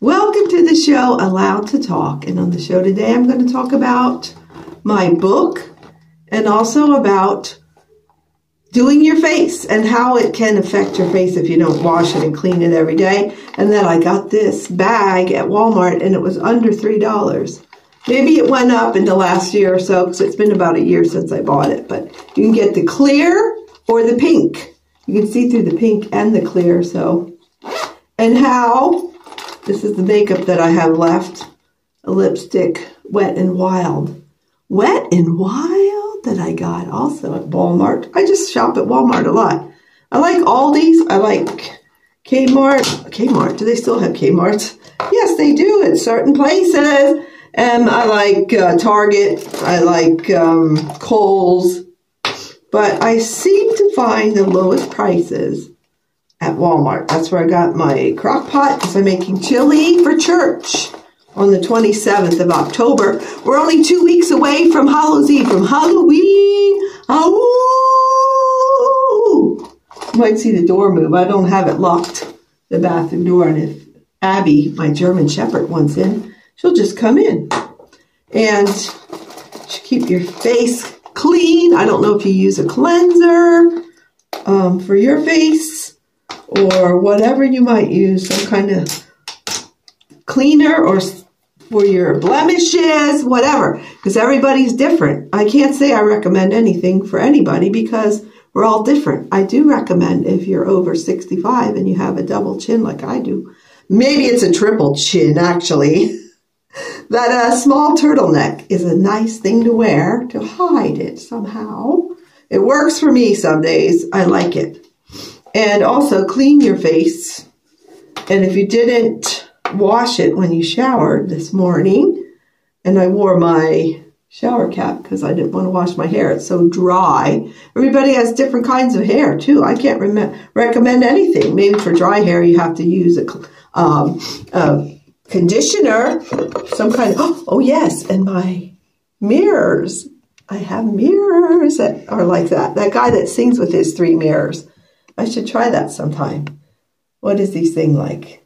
Welcome to the show, Allowed to Talk. And on the show today, I'm going to talk about my book and also about doing your face and how it can affect your face if you don't wash it and clean it every day. And then I got this bag at Walmart and it was under $3. Maybe it went up in the last year or so because it's been about a year since I bought it. But you can get the clear or the pink. You can see through the pink and the clear. And how, this is the makeup that I have left, a lipstick, Wet n Wild. Wet n Wild that I got also at Walmart. I just shop at Walmart a lot. I like Aldi's. I like Kmart. Kmart, do they still have Kmarts? Yes, they do at certain places. And I like Target. I like Kohl's. But I seem to find the lowest prices at Walmart. That's where I got my crock pot because I'm making chili for church on the 27th of October. We're only 2 weeks away from Hallows Eve, from Halloween. Oh! You might see the door move. I don't have it locked, the bathroom door. And if Abby, my German Shepherd, wants in, she'll just come in. And keep your face clean. I don't know if you use a cleanser for your face or whatever you might use, some kind of cleaner or for your blemishes, whatever, because everybody's different. I can't say I recommend anything for anybody because we're all different. I do recommend if you're over 65 and you have a double chin like I do, maybe it's a triple chin actually, that a small turtleneck is a nice thing to wear to hide it somehow. It works for me some days. I like it. And also clean your face. And if you didn't wash it when you showered this morning, and I wore my shower cap because I didn't want to wash my hair. It's so dry. Everybody has different kinds of hair too. I can't recommend anything. Maybe for dry hair you have to use a conditioner, some kind of, oh yes, and my mirrors. I have mirrors that are like that. That guy that sings with his 3 mirrors. I should try that sometime. What does he sing like?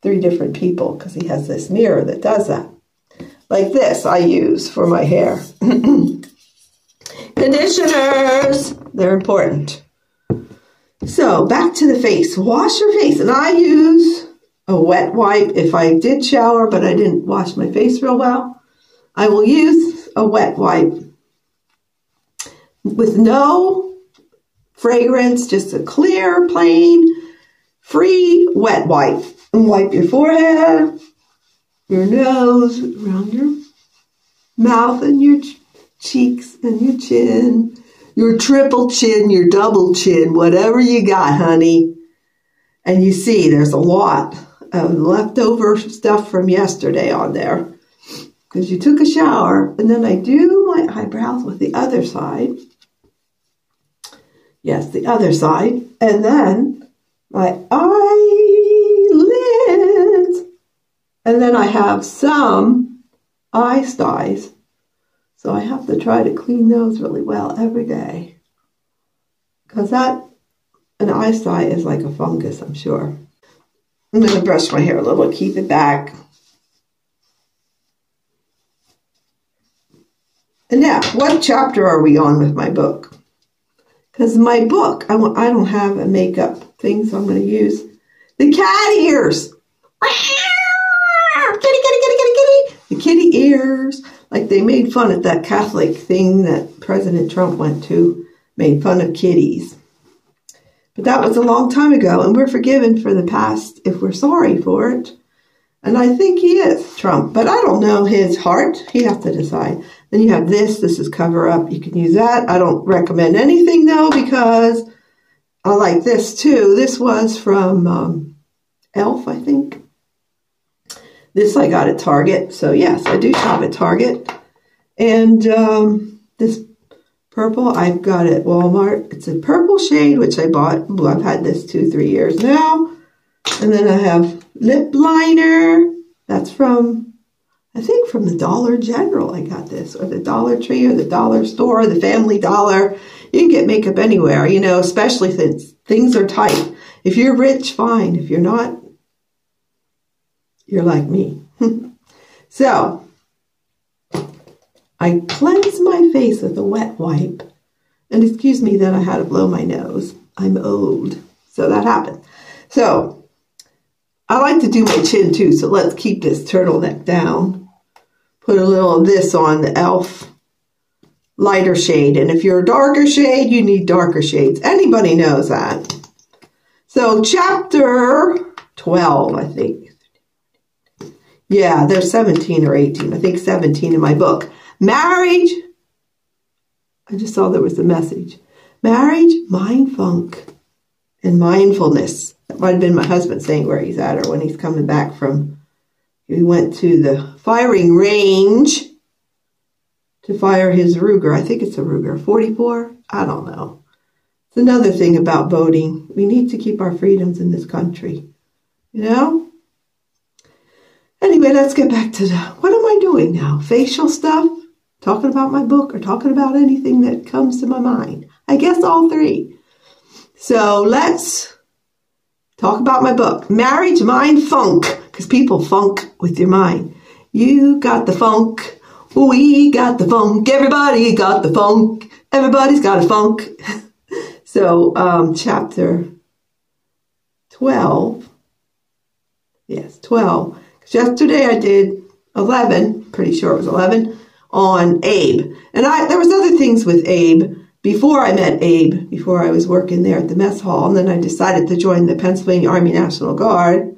3 different people because he has this mirror that does that. Like this I use for my hair. Conditioners, they're important. So back to the face. Wash your face. And I use a wet wipe. If I did shower but I didn't wash my face real well, I will use a wet wipe with no fragrance, just a clear, plain, free wet wipe. And wipe your forehead, your nose, around your mouth and your cheeks and your chin, your triple chin, your double chin, whatever you got, honey. And you see there's a lot of leftover stuff from yesterday on there because you took a shower. And then I do my eyebrows with the other side. Yes, the other side. And then my eyelids. And then I have some eye styes. So I have to try to clean those really well every day. Because an eye sty is like a fungus, I'm sure. I'm going to brush my hair a little, keep it back. And now, what chapter are we on with my book? Because my book, I don't have a makeup thing, so I'm going to use the cat ears. Kitty, kitty, kitty, kitty, kitty. The kitty ears. Like they made fun at that Catholic thing that President Trump went to, made fun of kitties. But that was a long time ago, and we're forgiven for the past if we're sorry for it. And I think he is, Trump. But I don't know his heart. He'd have to decide. Then you have this. This is cover up. You can use that. I don't recommend anything, though, because I like this, too. This was from Elf, I think. This I got at Target. So, yes, I do shop at Target. And this purple I've got at Walmart. It's a purple shade, which I bought. Well, I've had this 2-3 years now. And then I have lip liner. That's from, I think from the Dollar General I got this. Or the Dollar Tree or the Dollar Store or the Family Dollar. You can get makeup anywhere, you know, especially since things are tight. If you're rich, fine. If you're not, you're like me. So, I cleanse my face with a wet wipe. And excuse me that I had to blow my nose. I'm old. So that happened. So, I like to do my chin too. So let's keep this turtleneck down. Put a little of this on the e.l.f. lighter shade. And if you're a darker shade, you need darker shades. Anybody knows that. So chapter 12, I think. Yeah, there's 17 or 18. I think 17 in my book. Marriage. I just saw there was a message. Marriage, mind funk, and mindfulness. That might have been my husband saying where he's at or when he's coming back from. He went to the firing range to fire his Ruger. I think it's a Ruger 44. I don't know. It's another thing about voting. We need to keep our freedoms in this country. You know? Anyway, let's get back to what am I doing now? Facial stuff? Talking about my book or talking about anything that comes to my mind? I guess all three. So let's talk about my book. Marriage, Mind, Funk. Because people funk with your mind. You got the funk. We got the funk. Everybody got the funk. Everybody's got a funk. So, chapter 12. Yes, 12. Yesterday I did 11, pretty sure it was 11, on Abe. And there was other things with Abe before I met Abe, before I was working there at the mess hall. And then I decided to join the Pennsylvania Army National Guard.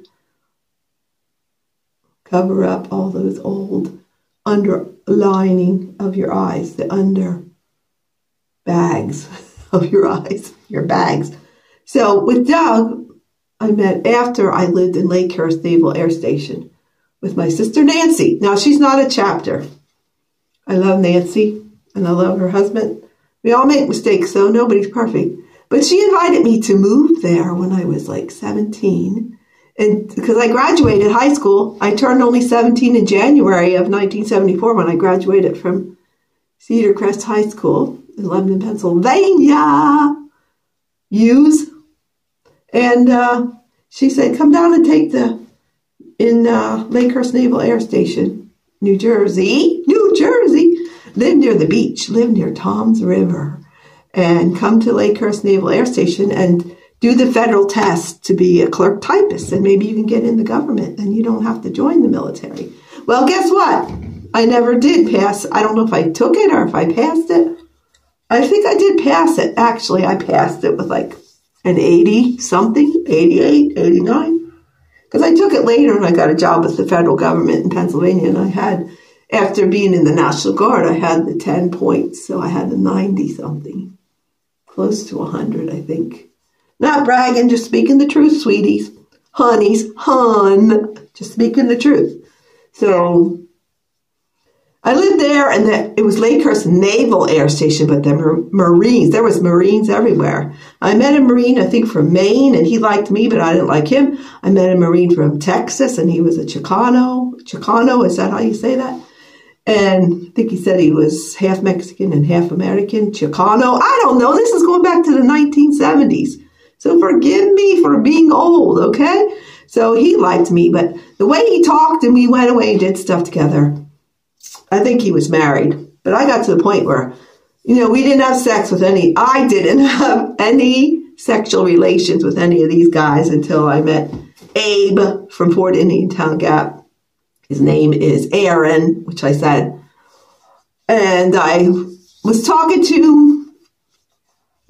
Cover up all those old underlining of your eyes, the under bags of your eyes, your bags. So with Doug, I met after I lived in Lakehurst Naval Air Station with my sister Nancy. Now, she's not a chapter. I love Nancy, and I love her husband. We all make mistakes, so nobody's perfect. But she invited me to move there when I was like 17. And because I graduated high school, I turned only 17 in January of 1974 when I graduated from Cedar Crest High School in Lebanon, Pennsylvania. Hughes. And she said, come down and take in Lakehurst Naval Air Station, New Jersey, live near the beach, live near Tom's River, and come to Lakehurst Naval Air Station and do the federal test to be a clerk typist, and maybe you can get in the government and you don't have to join the military. Well, guess what? I never did pass. I don't know if I took it or if I passed it. I think I did pass it. Actually, I passed it with like an 80-something, 88, 89. Because I took it later and I got a job with the federal government in Pennsylvania. And I had, after being in the National Guard, I had the 10 points. So I had a 90-something. Close to 100, I think. Not bragging, just speaking the truth, sweeties. Honeys, just speaking the truth. So I lived there, and it was Lakehurst Naval Air Station, but the Marines, there was Marines everywhere. I met a Marine, I think, from Maine, and he liked me, but I didn't like him. I met a Marine from Texas, and he was a Chicano. Chicano, is that how you say that? And I think he said he was half Mexican and half American. Chicano, I don't know. This is going back to the 1970s. So forgive me for being old, okay? So he liked me, but the way he talked and we went away and did stuff together, I think he was married. But I got to the point where, we didn't have sex with I didn't have any sexual relations with any of these guys until I met Abe from Fort Indiantown Gap. His name is Aaron, which I said. And I was talking to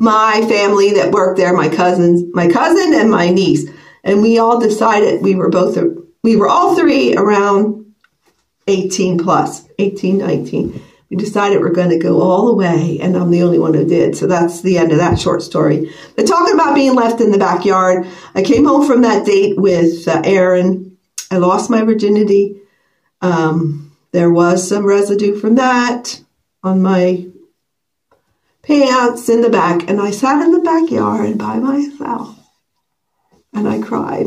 my family that worked there, my cousin and my niece. And we all decided we were all three around 18 plus, 18, 19. We decided we're going to go all the way, and I'm the only one who did. So that's the end of that short story. But talking about being left in the backyard, I came home from that date with Aaron. I lost my virginity. There was some residue from that on my pants in the back, and I sat in the backyard by myself, and I cried.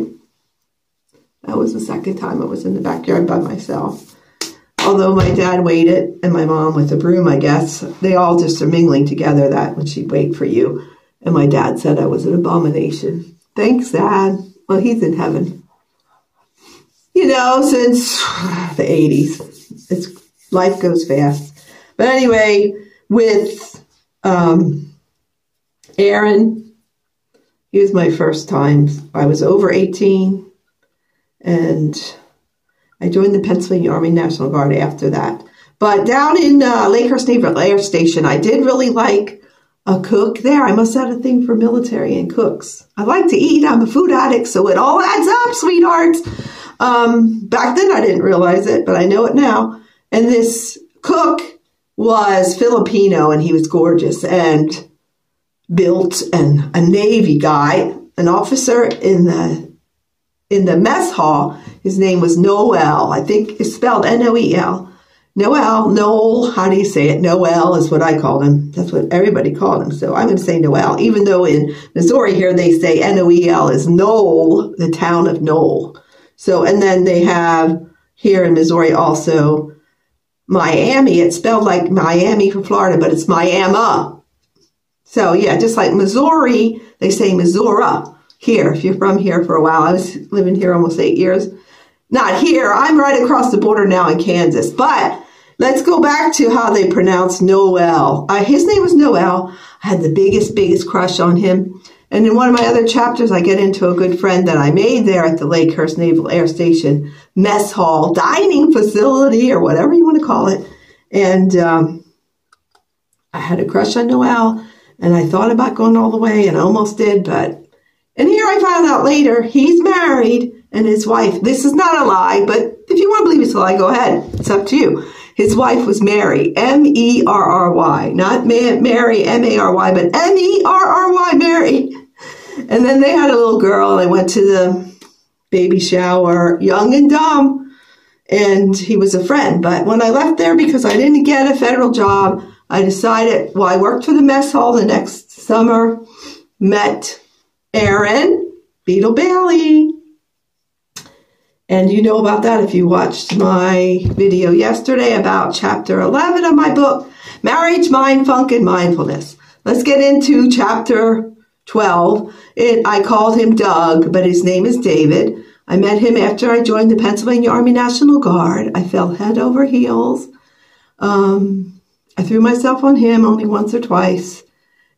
That was the second time I was in the backyard by myself. Although my dad waited, and my mom with a broom, I guess. They all just are mingling together that when she'd wait for you. And my dad said I was an abomination. Thanks, Dad. Well, he's in heaven. since the 80s. Life goes fast. But anyway, with Aaron, he was my first time. I was over 18, and I joined the Pennsylvania Army National Guard after that. But down in Lakehurst Naval Air Station, I did really like a cook there. I must have a thing for military and cooks. I like to eat. I'm a food addict, so it all adds up, sweethearts. Back then, I didn't realize it, but I know it now. And this cook was Filipino, and he was gorgeous and built, and a Navy guy, an officer in the mess hall. His name was Noel. I think it's spelled Noel. Noel, how do you say it? Noel is what I called him. That's what everybody called him. So I'm going to say Noel, even though in Missouri here they say Noel is Knoll, the town of Knoll. So, and then they have here in Missouri also Miami. It's spelled like Miami for Florida, but it's Miami. So yeah, just like Missouri, they say Missouri here. If you're from here for a while, I was living here almost 8 years. Not here. I'm right across the border now in Kansas. But let's go back to how they pronounce Noel. His name was Noel. I had the biggest crush on him. And in one of my other chapters, I get into a good friend that I made there at the Lakehurst Naval Air Station mess hall, dining facility, or whatever you want to call it. And I had a crush on Noel, and I thought about going all the way, and I almost did. And here I found out later, he's married, and his wife, this is not a lie, but if you want to believe it's a lie, go ahead. It's up to you. His wife was Mary, M-E-R-R-Y, not Mary, M-A-R-Y, but M-E-R-R-Y, Mary. And then they had a little girl, and I went to the baby shower, young and dumb, and he was a friend. But when I left there, because I didn't get a federal job, I decided, I worked for the mess hall the next summer, met Aaron Beetle Bailey. And you know about that if you watched my video yesterday about chapter 11 of my book, Marriage, Mind, Funk, and Mindfulness. Let's get into chapter 12. I called him Doug, but his name is David. I met him after I joined the Pennsylvania Army National Guard. I fell head over heels. I threw myself on him only once or twice.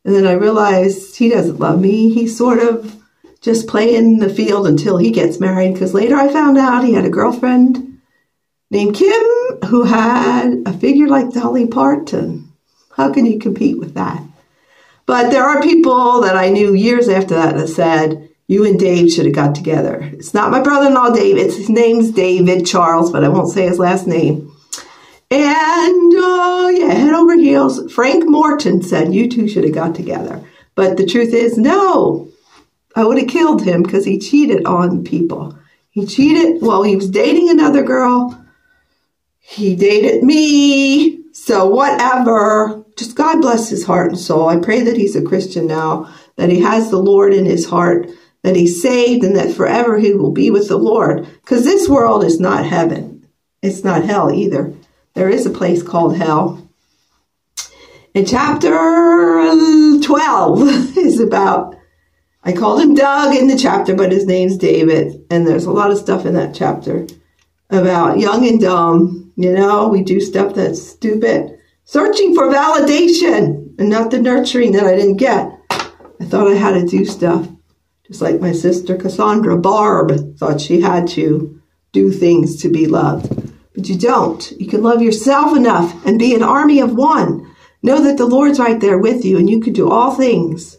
And then I realized he doesn't love me. He's sort of just playing the field until he gets married. Because later I found out he had a girlfriend named Kim who had a figure like Dolly Parton. How can you compete with that? But there are people that I knew years after that said, you and Dave should have got together. It's not my brother-in-law, Dave. His name's David Charles, but I won't say his last name. And, head over heels. Frank Morton said, you two should have got together. But the truth is, no. I would have killed him because he cheated on people. He cheated while he was dating another girl. He dated me. So whatever. Just God bless his heart and soul. I pray that he's a Christian now, that he has the Lord in his heart, that he's saved, and that forever he will be with the Lord. Because this world is not heaven. It's not hell either. There is a place called hell. And chapter 12 is about, I called him Doug in the chapter, but his name's David. And there's a lot of stuff in that chapter about young and dumb. We do stuff that's stupid. Searching for validation and not the nurturing that I didn't get. I thought I had to do stuff. Just like my sister Cassandra Barb thought she had to do things to be loved. But you don't. You can love yourself enough and be an army of one. Know that the Lord's right there with you and you can do all things.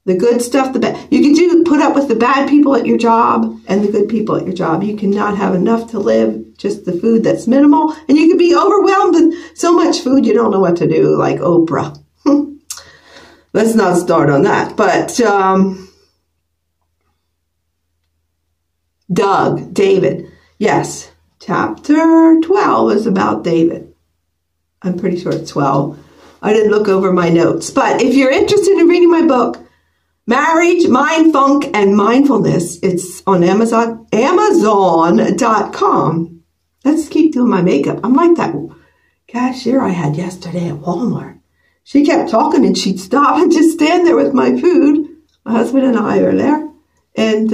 The good stuff, the bad. You can put up with the bad people at your job and the good people at your job. You cannot have enough to live, just the food that's minimal. And you can be overwhelmed with so much food you don't know what to do, like Oprah. Let's not start on that. But Doug, David, yes. Chapter 12 is about David. I'm pretty sure it's 12. I didn't look over my notes. But if you're interested in reading my book, Marriage, Mind, Funk, and Mindfulness, it's on Amazon.com. Let's keep doing my makeup. I'm like that cashier I had yesterday at Walmart. She kept talking and she'd stop and just stand there with my food. My husband and I are there. And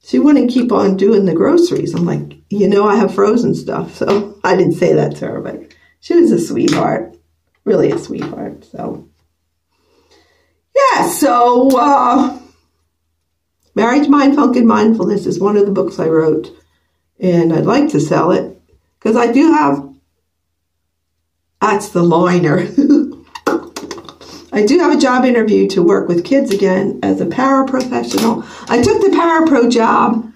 she wouldn't keep on doing the groceries. I'm like, I have frozen stuff. So I didn't say that to her, but she was a sweetheart, really a sweetheart. So, yeah, so Marriage, Mind, Funk, and Mindfulness is one of the books I wrote. And I'd like to sell it because I do have, that's the liner. I do have a job interview to work with kids again as a paraprofessional. I took the parapro job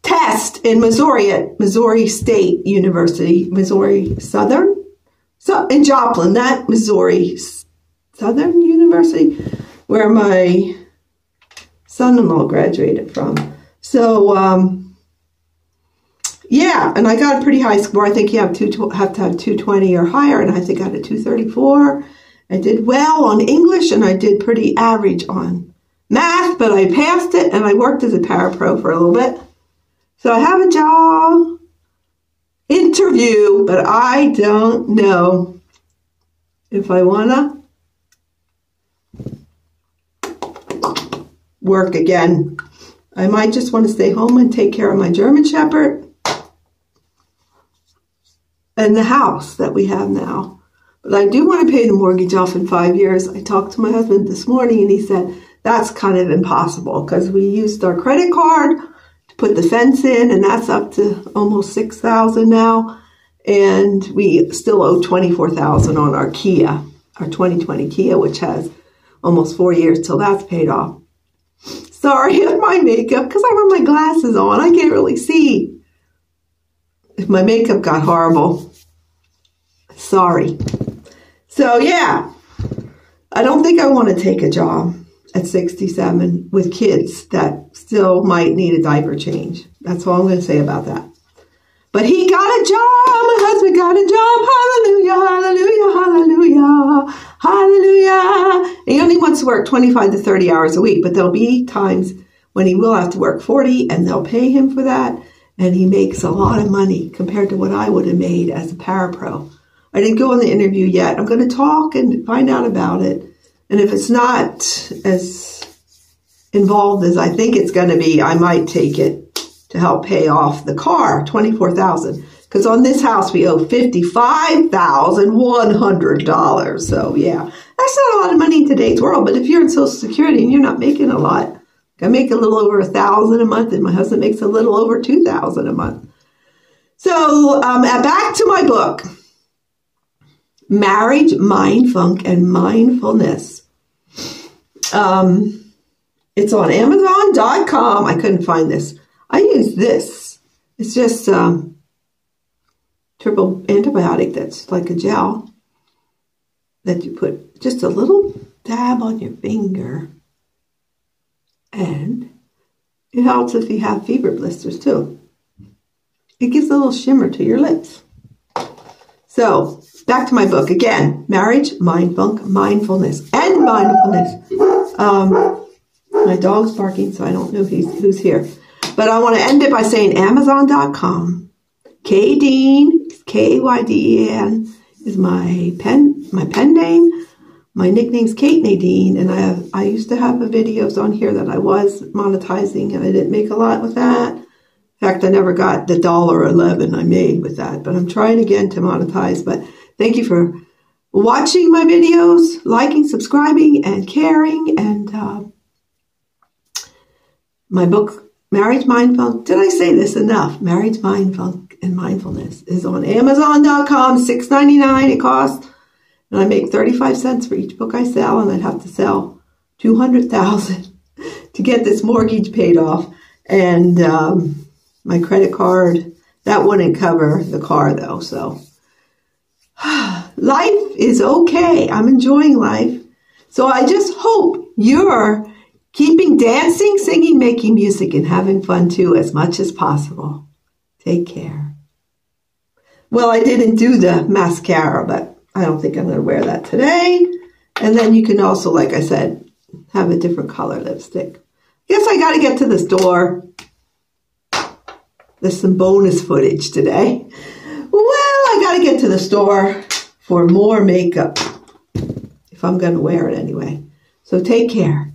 test in Missouri at Missouri State University, Missouri Southern, so in Joplin, that Missouri Southern University, where my son-in-law graduated from. So, yeah, and I got a pretty high score. I think you have to have 220 or higher, and I think I got a 234. I did well on English, and I did pretty average on math, but I passed it, and I worked as a parapro for a little bit. So I have a job interview, but I don't know if I want to work again. I might just want to stay home and take care of my German Shepherd and the house that we have now. But I do want to pay the mortgage off in 5 years. I talked to my husband this morning, and he said that's kind of impossible because we used our credit card to put the fence in, and that's up to almost $6,000 now. And we still owe $24,000 on our Kia, our 2020 Kia, which has almost 4 years till that's paid off. Sorry if my makeup, because I have my glasses on, I can't really see. If my makeup got horrible, sorry. So yeah, I don't think I want to take a job at 67 with kids that still might need a diaper change. That's all I'm going to say about that. But he got a job. My husband got a job. Hallelujah, hallelujah, hallelujah, hallelujah. And he only wants to work 25 to 30 hours a week, but there'll be times when he will have to work 40, and they'll pay him for that. And he makes a lot of money compared to what I would have made as a parapro. I didn't go on the interview yet. I'm going to talk and find out about it. And if it's not as involved as I think it's going to be, I might take it to help pay off the car, $24,000. Because on this house, we owe $55,100. So, yeah, that's not a lot of money in today's world. But if you're in Social Security and you're not making a lot, I make a little over $1,000 a month, and my husband makes a little over $2,000 a month. So, back to my book. Marriage, Mind, Funk, and Mindfulness. It's on Amazon.com. I couldn't find this. I use this. It's just triple antibiotic that's like a gel that you put just a little dab on your finger. And it helps if you have fever blisters too. It gives a little shimmer to your lips. So, back to my book again. Marriage, Mind, Funk, Mindfulness, and Mindfulness. My dog's barking, so I don't know who's here. But I want to end it by saying Amazon.com. Kaydean, Kaydean, is my pen name. My nickname's Kate Nadine, and I used to have videos on here that I was monetizing, and I didn't make a lot with that. In fact, I never got the $1.11 I made with that, but I'm trying again to monetize. But thank you for watching my videos, liking, subscribing, and caring. And my book, Marriage, Mind, Funk. Did I say this enough? Marriage, Mind, Funk, and Mindfulness is on Amazon.com. $6.99 it costs. And I make 35 cents for each book I sell, and I'd have to sell 200,000 to get this mortgage paid off. And my credit card, that wouldn't cover the car though. So life is okay. I'm enjoying life. So I just hope you're keeping dancing, singing, making music, and having fun too as much as possible. Take care. Well, I didn't do the mascara, but I don't think I'm going to wear that today. And then you can also, like I said, have a different color lipstick. Guess I got to get to the store. There's some bonus footage today. Well, I got to get to the store for more makeup, if I'm going to wear it anyway. So take care.